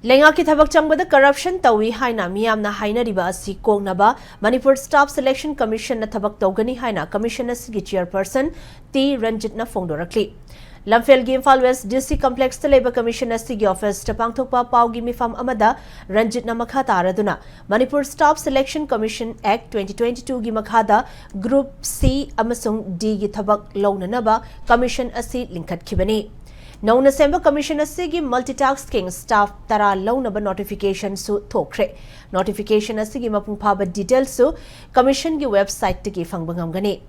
Lenga ki thabak changbada corruption tawi haina miyamna hainariba asi kongnaba Manipur Staff Selection Commission na thabak tawgani haina Commission asigi chairperson T Ranjitna phongdorakli. Lamphel gi Imphal West DC Complex ta leba Commission asigi office ta pangthokpa pawgi mifam amada Ranjitna makha taraduna Manipur Staff Selection Commission Act 2022 gi makhada Group C amasung D gi thabak launanaba Commission asi lingkhat khibani. Nauna Semba Commission asigi multitasking staff tara launaba notification su thokre. Notification asigi mapung phaba details su Commission gi website tiki fangbangam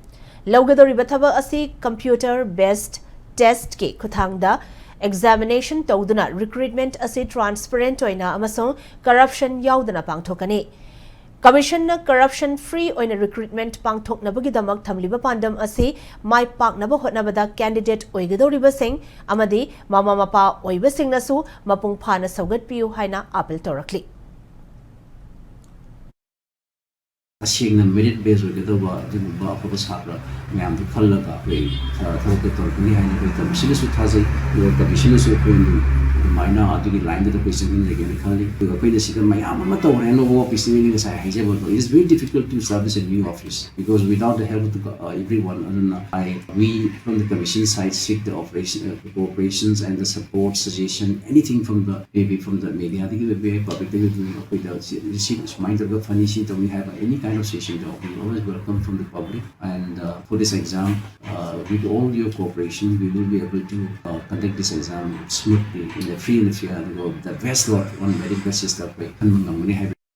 Laugadori bathaba asi computer based test ki kuthangda examination tawduna recruitment asi transparent oina amasong corruption yaudana pangthokani. Commission na corruption free oina recruitment pangthoknabagi damak thamliba pandam asi mai paknaba hotnabada candidate oigadoriba sing amadi mama mapa oiba sing nasu mapung phana saugat piu haina appeal torakli. Asing merit based oigadaba jumba apaga sabra mayam du khallaga we thawke torkni haina we commission su thazai commission su ko Maina adigi line the question again khali the pay the second mayam ma to reno office ni sa haijable it is very difficult to service a new office because without the help of everyone we from the commission side seek the cooperations and the support suggestion anything from the maybe from the media the public the mind of the funny sheet we have any kind of session we always welcome from the public and for this exam with all your cooperation we will be able to conduct this exam smoothly in the free and fair the best lot on very best is that way